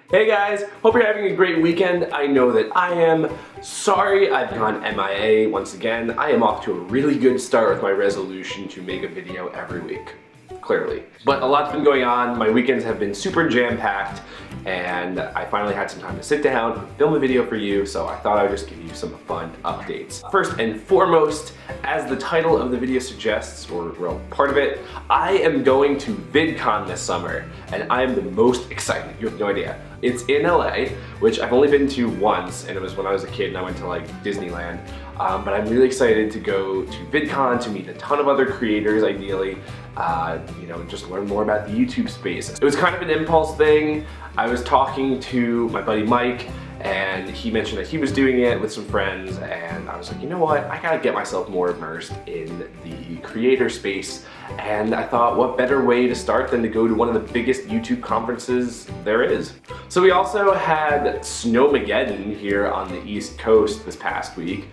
Hey guys, hope you're having a great weekend. I know that I am. Sorry I've gone MIA once again. I am off to a really good start with my resolution to make a video every week, clearly. But a lot's been going on. My weekends have been super jam-packed and I finally had some time to sit down and film a video for you, so I thought I would just give you some fun updates. First and foremost, as the title of the video suggests, or well, part of it, I am going to Vidcon this summer and I am the most excited. You have no idea. It's in LA, which I've only been to once, and it was when I was a kid and I went to like Disneyland. But I'm really excited to go to Vidcon to meet a ton of other creators, ideally, just learn more about the YouTube space. It was kind of an impulse thing. I was talking to my buddy Mike, and he mentioned that he was doing it with some friends, and I was like, you know what, I gotta get myself more immersed in the creator space, and I thought what better way to start than to go to one of the biggest YouTube conferences there is. So we also had Snowmageddon here on the East Coast this past week,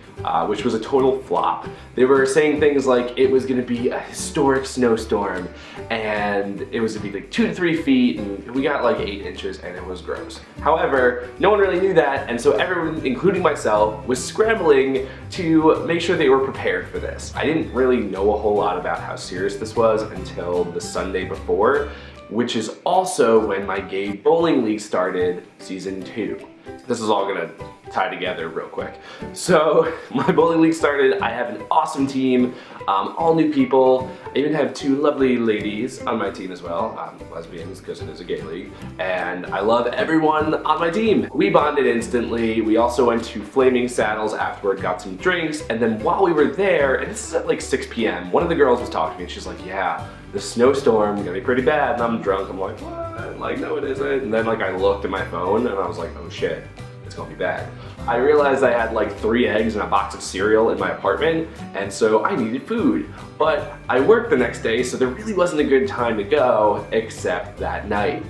which was a total flop. They were saying things like it was gonna be a historic snowstorm, and it was gonna be like 2 to 3 feet, and we got like 8 inches, and it was gross. However, no one really knew that, and so everyone, including myself, was scrambling to make sure they were prepared for this. I didn't really know a whole lot about how serious this was until the Sunday before, which is also when my gay bowling league started season 2. This is all gonna tie together real quick. So my bowling league started. I have an awesome team, all new people. I even have 2 lovely ladies on my team as well, lesbians, because it is a gay league, and I love everyone on my team. We bonded instantly. We also went to Flaming Saddles afterward, got some drinks, and then while we were there, and this is at like 6 p.m., one of the girls was talking to me and she's like, yeah, the snowstorm is gonna be pretty bad, and I'm drunk. I'm like, what? Like, no it isn't. And then like I looked at my phone and I was like, oh shit, it's gonna be bad. I realized I had like 3 eggs and a box of cereal in my apartment, and so I needed food. But I worked the next day, so there really wasn't a good time to go except that night.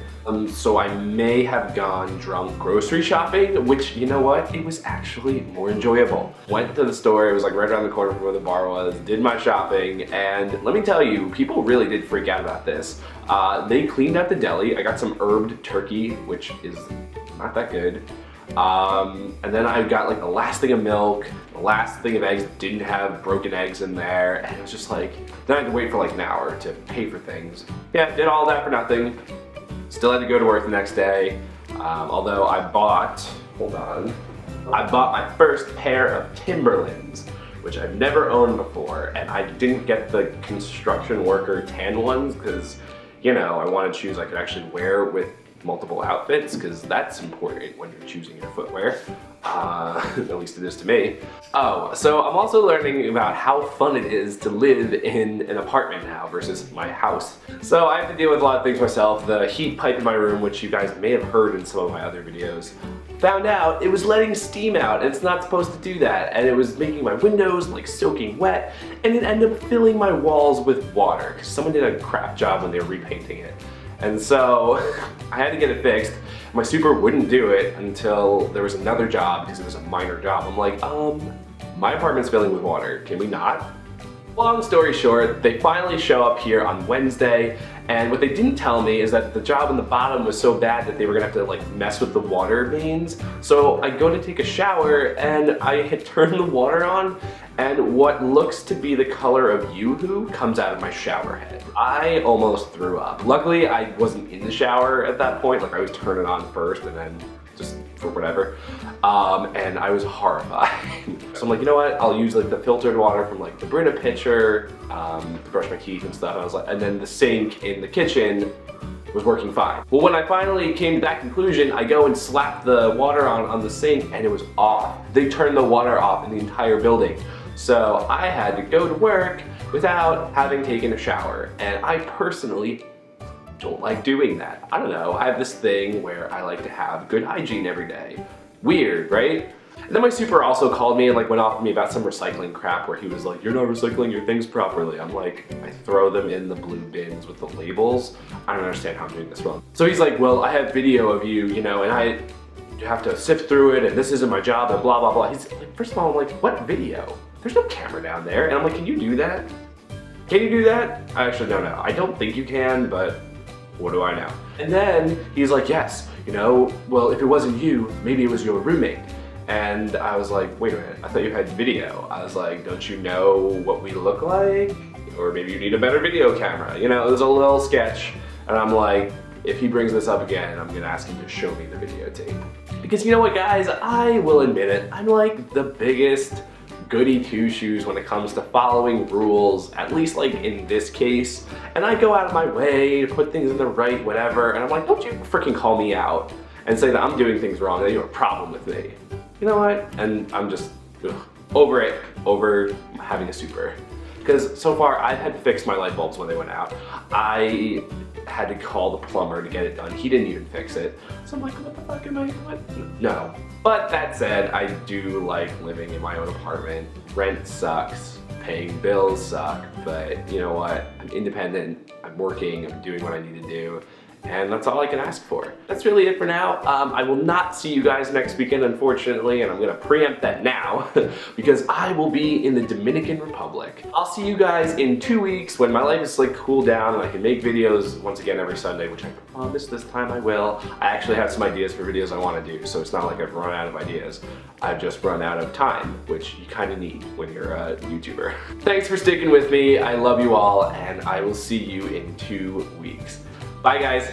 So I may have gone drunk grocery shopping, which, you know what, it was actually more enjoyable. Went to the store, it was like right around the corner from where the bar was, did my shopping, and let me tell you, people really did freak out about this. They cleaned out the deli. I got some herbed turkey, which is not that good. And then I got like the last thing of milk, the last thing of eggs didn't have broken eggs in there, and it was just like, then I had to wait for like an hour to pay for things. Yeah, did all that for nothing. Still had to go to work the next day, although I bought my first pair of Timberlands, which I've never owned before, and I didn't get the construction worker tan ones because, you know, I wanted shoes I could actually wear with multiple outfits, because that's important when you're choosing your footwear. At least it is to me. Oh, so I'm also learning about how fun it is to live in an apartment now versus my house. So I have to deal with a lot of things myself. The heat pipe in my room, which you guys may have heard in some of my other videos, found out it was letting steam out, and it's not supposed to do that, and it was making my windows like soaking wet, and it ended up filling my walls with water because someone did a crap job when they were repainting it. And so I had to get it fixed. My super wouldn't do it until there was another job because it was a minor job. I'm like, my apartment's filling with water. Can we not? Long story short, they finally show up here on Wednesday, and what they didn't tell me is that the job on the bottom was so bad that they were gonna have to like mess with the water mains. So I go to take a shower and I had turned the water on, and what looks to be the color of Yoo-hoo comes out of my shower head. I almost threw up. Luckily, I wasn't in the shower at that point. Like I was turning it on first and then just for whatever. And I was horrified. So I'm like, you know what? I'll use like the filtered water from like the Brita pitcher to brush my teeth and stuff. And I was like, and then the sink in the kitchen was working fine. Well, when I finally came to that conclusion, I go and slap the water on the sink and it was off. They turned the water off in the entire building. So I had to go to work without having taken a shower. And I personally don't like doing that. I don't know, I have this thing where I like to have good hygiene every day. Weird, right? And then my super also called me and like went off on me about some recycling crap where he was like, you're not recycling your things properly. I'm like, I throw them in the blue bins with the labels. I don't understand how I'm doing this wrong. So he's like, well, I have video of you, you know, and I have to sift through it and this isn't my job and blah, blah, blah. He's like, first of all, I'm like, what video? There's no camera down there. And I'm like, can you do that? Can you do that? I actually don't know. I don't think you can, but what do I know? And then he's like, yes, you know, well, if it wasn't you, maybe it was your roommate. And I was like, wait a minute, I thought you had video. I was like, don't you know what we look like? Or maybe you need a better video camera. You know, it was a little sketch. And I'm like, if he brings this up again, I'm gonna ask him to show me the videotape. Because you know what, guys, I will admit it, I'm like the biggest goody two-shoes when it comes to following rules, at least like in this case. And I go out of my way to put things in the right whatever, and I'm like, don't you freaking call me out and say that I'm doing things wrong, that you have a problem with me. You know what? And I'm just over it, over having a super. Because so far I've had to fix my light bulbs when they went out. I had to call the plumber to get it done. He didn't even fix it. So I'm like, what the fuck am I, what? No. But that said, I do like living in my own apartment. Rent sucks, paying bills suck, but you know what? I'm independent, I'm working, I'm doing what I need to do. And that's all I can ask for. That's really it for now. I will not see you guys next weekend, unfortunately, and I'm gonna preempt that now because I will be in the Dominican Republic. I'll see you guys in 2 weeks when my life is like cooled down and I can make videos once again every Sunday, which I promise this time I will. I actually have some ideas for videos I wanna do, so it's not like I've run out of ideas. I've just run out of time, which you kinda need when you're a YouTuber. Thanks for sticking with me. I love you all, and I will see you in 2 weeks. Bye, guys.